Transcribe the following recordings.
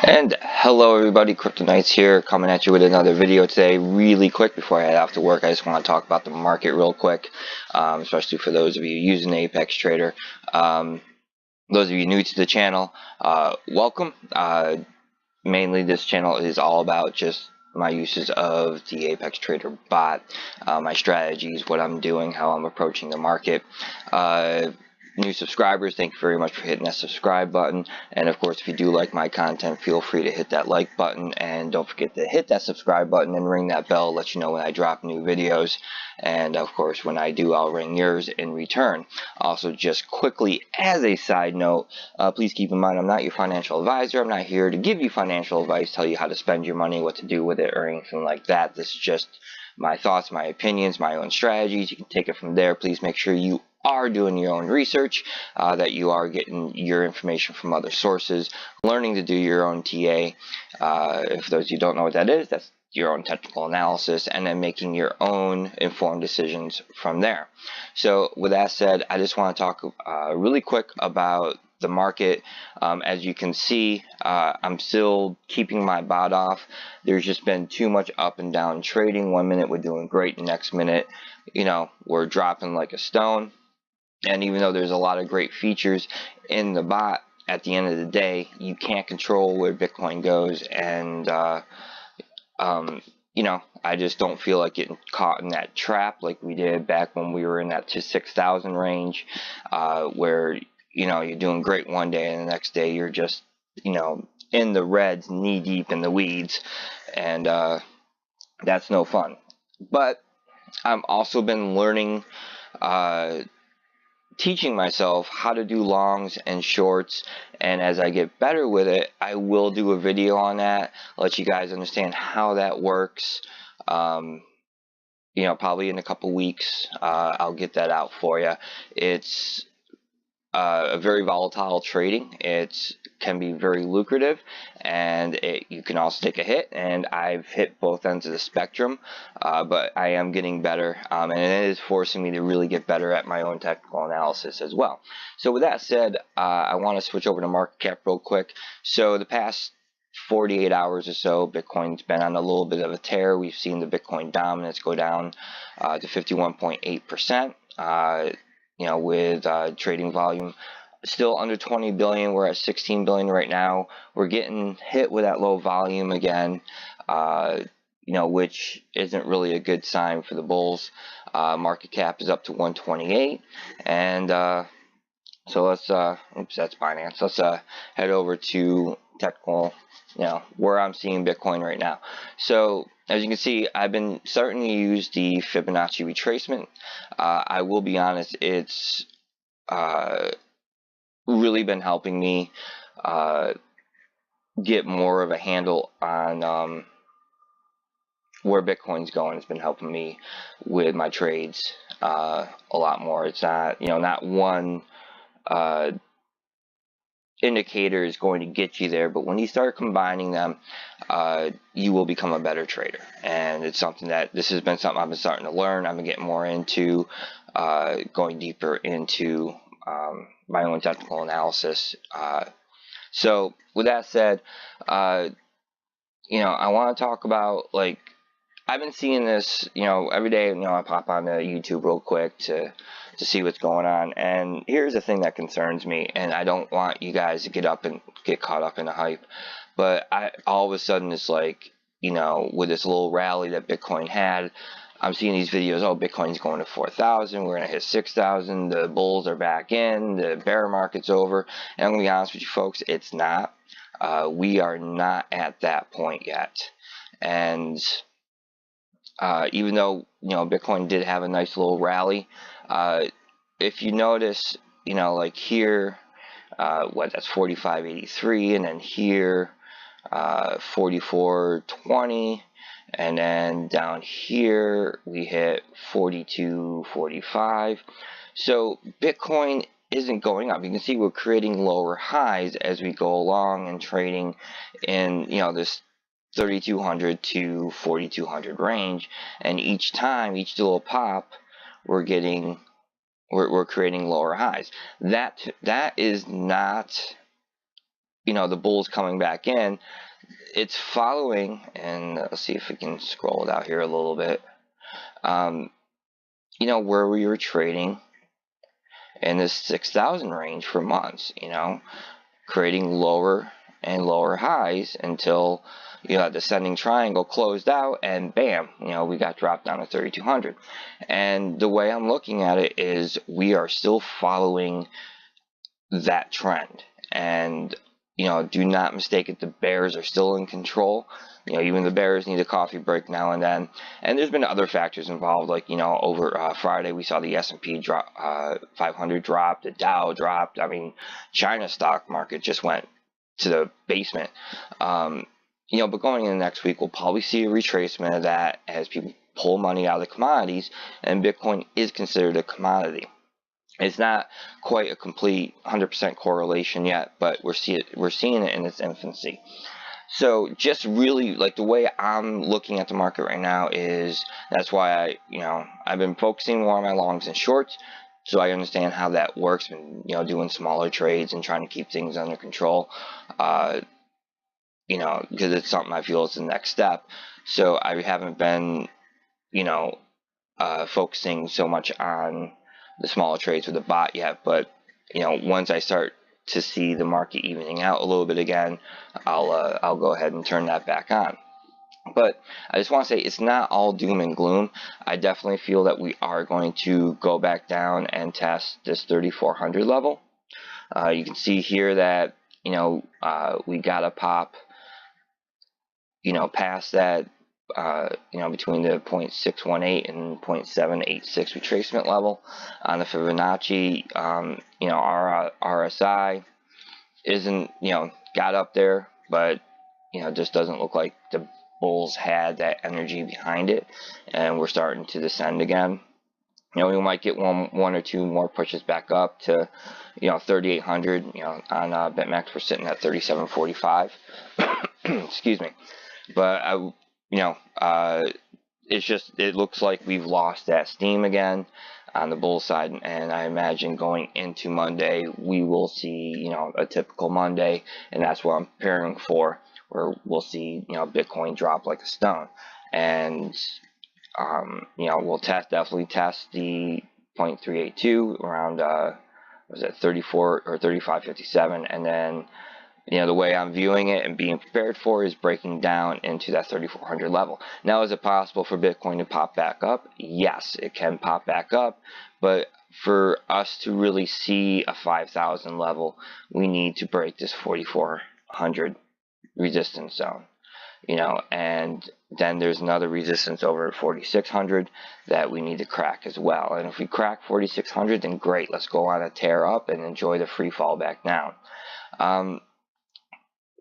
And hello everybody, Kryptonites here, coming at you with another video today. Really quick before I head off to work, I just want to talk about the market real quick, especially for those of you using Apex Trader. Those of you new to the channel, welcome. Mainly this channel is all about just my uses of the Apex Trader bot, my strategies, what I'm doing, how I'm approaching the market. New subscribers, thank you very much for hitting that subscribe button, and of course if you do like my content, feel free to hit that like button, and don't forget to hit that subscribe button and ring that bell, let you know when I drop new videos, and of course when I do, I'll ring yours in return. Also, just quickly as a side note, please keep in mind I'm not your financial advisor. I'm not here to give you financial advice, tell you how to spend your money, what to do with it, or anything like that. This is just my thoughts, my opinions, my own strategies. You can take it from there. Please make sure you are doing your own research, that you are getting your information from other sources, learning to do your own TA. If those of you don't know what that is, that's your own technical analysis, and then making your own informed decisions from there. So with that said, I just want to talk really quick about the market. As you can see, I'm still keeping my bot off. There's just been too much up and down trading. 1 minute we're doing great, the next minute, we're dropping like a stone. And even though there's a lot of great features in the bot, at the end of the day, you can't control where Bitcoin goes, and I just don't feel like getting caught in that trap like we did back when we were in that 6,000 range, where you're doing great one day and the next day you're just in the reds, knee deep in the weeds, and that's no fun. But I've also been learning, teaching myself how to do longs and shorts, and as I get better with it, I will do a video on that, let you guys understand how that works. Probably in a couple weeks, I'll get that out for you. It's a very volatile trading. It can be very lucrative, and you can also take a hit, and I've hit both ends of the spectrum, but I am getting better, and it is forcing me to really get better at my own technical analysis as well. So with that said, I want to switch over to market cap real quick. So the past 48 hours or so, Bitcoin's been on a little bit of a tear. We've seen the Bitcoin dominance go down to 51.8%. With trading volume still under 20 billion. We're at 16 billion right now. We're getting hit with that low volume again, which isn't really a good sign for the bulls. Market cap is up to 128, and so let's oops, that's Binance. Let's head over to technical, where I'm seeing Bitcoin right now. So as you can see, I've been starting to use the Fibonacci retracement. I will be honest, it's really been helping me get more of a handle on where Bitcoin's going. It's been helping me with my trades a lot more. It's not, not one indicator is going to get you there, but when you start combining them, you will become a better trader. And it's something that this has been something I've been starting to learn. I've been getting more into, going deeper into my own technical analysis. So with that said, I want to talk about, like, I've been seeing this, every day. I pop on YouTube real quick to see what's going on. And here's the thing that concerns me, and I don't want you guys to get caught up in the hype. But all of a sudden, it's like, with this little rally that Bitcoin had, I'm seeing these videos. Oh, Bitcoin's going to 4,000. We're going to hit 6,000. The bulls are back in. The bear market's over. And I'm going to be honest with you folks, it's not. We are not at that point yet. And even though Bitcoin did have a nice little rally, if you notice, like here, that's 45.83, and then here, 44.20, and then down here we hit 42.45. So Bitcoin isn't going up. You can see we're creating lower highs as we go along and trading in this 3,200 to 4,200 range, and each little pop, we're creating lower highs. That is not the bulls coming back in, it's following, and let's see if we can scroll it out here a little bit. Where we were trading in this 6,000 range for months, creating lower and lower highs until that descending triangle closed out, and bam, we got dropped down to 3,200. And the way I'm looking at it is we are still following that trend. And do not mistake it, the bears are still in control. Even the bears need a coffee break now and then. And there's been other factors involved, like over Friday we saw the S&P drop, 500 drop, the Dow dropped. I mean, China's stock market just went to the basement. But going into next week, we'll probably see a retracement of that as people pull money out of the commodities, and Bitcoin is considered a commodity. It's not quite a complete 100% correlation yet, but we're seeing it in its infancy. So just really, like, the way I'm looking at the market right now is, that's why I've been focusing more on my longs and shorts, so I understand how that works, and doing smaller trades and trying to keep things under control. Because it's something I feel is the next step. So I haven't been focusing so much on the smaller trades with the bot yet, but once I start to see the market evening out a little bit again, I'll go ahead and turn that back on. But I just want to say, it's not all doom and gloom. I definitely feel that we are going to go back down and test this 3,400 level. You can see here that we got to pop past that between the 0.618 and 0.786 retracement level on the Fibonacci. Our RSI isn't, got up there, but just doesn't look like the bulls had that energy behind it, and we're starting to descend again. We might get one or two more pushes back up to 3,800. On BitMEX we're sitting at 3,745. Excuse me. But it looks like we've lost that steam again on the bull side, and I imagine going into Monday we will see a typical Monday, and that's what I'm preparing for, where we'll see Bitcoin drop like a stone, and we'll definitely test the 0.382 around was it 34 or 35.57, and then the way I'm viewing it and being prepared for is breaking down into that 3,400 level. Now, is it possible for Bitcoin to pop back up? Yes, it can pop back up, but for us to really see a 5,000 level, we need to break this 4,400 resistance zone. And then there's another resistance over at 4,600 that we need to crack as well. And if we crack 4,600, then great, let's go on a tear up and enjoy the free fall back down.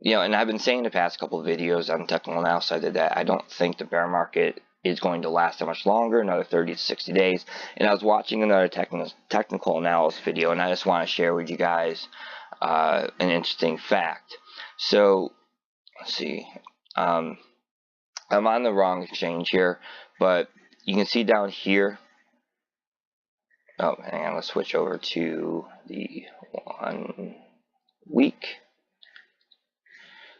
And I've been saying the past couple of videos on technical analysis I did that I don't think the bear market is going to last that much longer, another 30 to 60 days. And I was watching another technical analysis video, and I just want to share with you guys an interesting fact. So, let's see. I'm on the wrong exchange here, but you can see down here. Oh, hang on, let's switch over to the 1 week.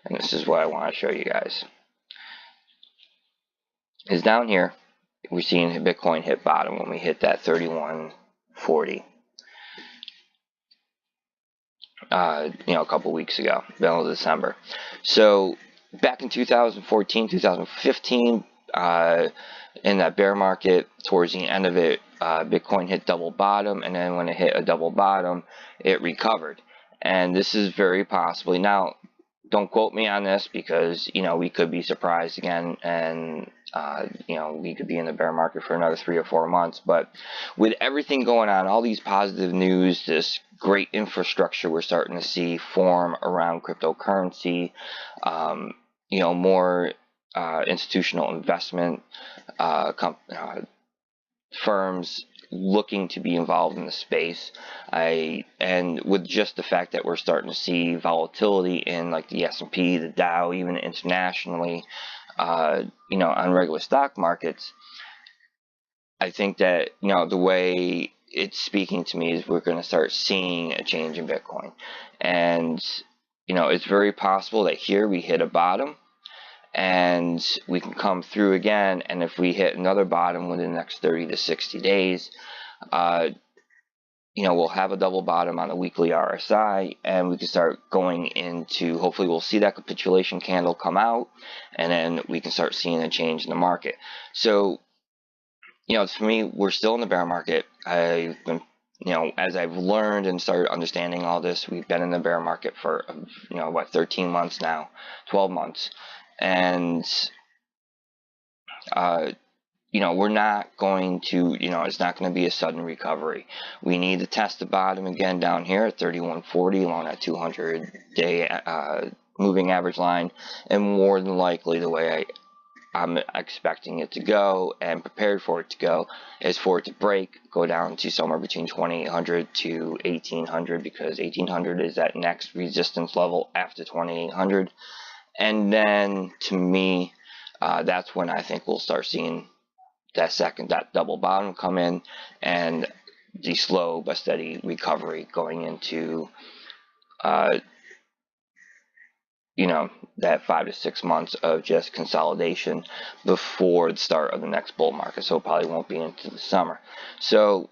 And this is what I want to show you guys. Is down here, we're seeing Bitcoin hit bottom when we hit that 3140. A couple weeks ago, middle of December. So back in 2014, 2015, in that bear market, towards the end of it, Bitcoin hit double bottom, and then when it hit a double bottom, it recovered. And this is very possibly, now, don't quote me on this, because we could be surprised again, and we could be in the bear market for another 3 or 4 months. But with everything going on, all these positive news, this great infrastructure we're starting to see form around cryptocurrency, more institutional investment firms looking to be involved in the space, and with just the fact that we're starting to see volatility in like the S&P, the Dow, even internationally, on regular stock markets, I think that the way it's speaking to me is we're going to start seeing a change in Bitcoin. And it's very possible that here we hit a bottom and we can come through again, and if we hit another bottom within the next 30 to 60 days, we'll have a double bottom on the weekly RSI, and we can start going into, hopefully we'll see that capitulation candle come out, and then we can start seeing a change in the market. So, for me, we're still in the bear market. I've been, as I've learned and started understanding all this, we've been in the bear market for, 13 months now, 12 months. And, we're not going to, it's not going to be a sudden recovery. We need to test the bottom again down here at 3140 along that 200-day moving average line. And more than likely, the way I'm expecting it to go and prepared for it to go is for it to break, go down to somewhere between 2800 to 1800, because 1800 is that next resistance level after 2800. And then, to me, that's when I think we'll start seeing that double bottom come in, and the slow but steady recovery going into that 5 to 6 months of just consolidation before the start of the next bull market. So it probably won't be into the summer. So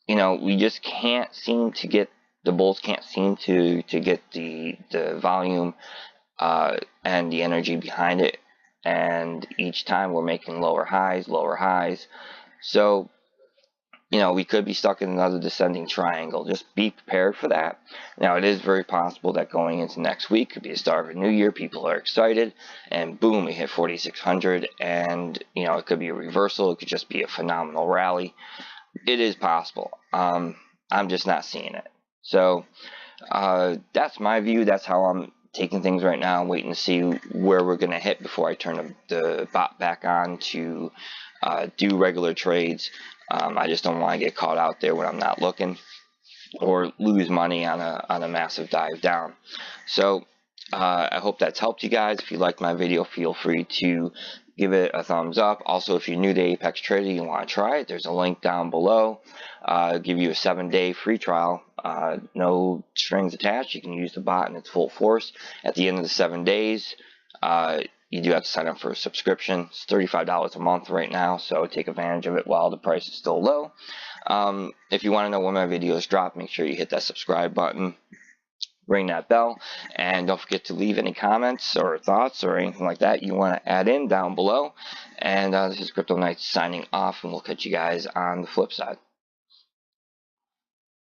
we just can't seem to get, the bulls can't seem to get the volume and the energy behind it, and each time we're making lower highs. So we could be stuck in another descending triangle. Just be prepared for that. Now, it is very possible that going into next week could be the start of a new year. People are excited, and boom, we hit 4,600, and it could be a reversal. It could just be a phenomenal rally. It is possible. I'm just not seeing it. So that's my view. That's how I'm taking things right now. I'm waiting to see where we're going to hit before I turn the bot back on to do regular trades. I just don't want to get caught out there when I'm not looking, or lose money on a massive dive down. So I hope that's helped you guys. If you liked my video, feel free to give it a thumbs up. Also, if you're new to Apex Trader, you want to try it, there's a link down below. I'll give you a 7-day free trial. No strings attached. You can use the bot in its full force. At the end of the 7 days, you do have to sign up for a subscription. It's $35 a month right now, so take advantage of it while the price is still low. If you want to know when my videos drop, make sure you hit that subscribe button, ring that bell, and don't forget to leave any comments or thoughts or anything like that you want to add in down below. And this is Crypto Knights signing off, and we'll catch you guys on the flip side.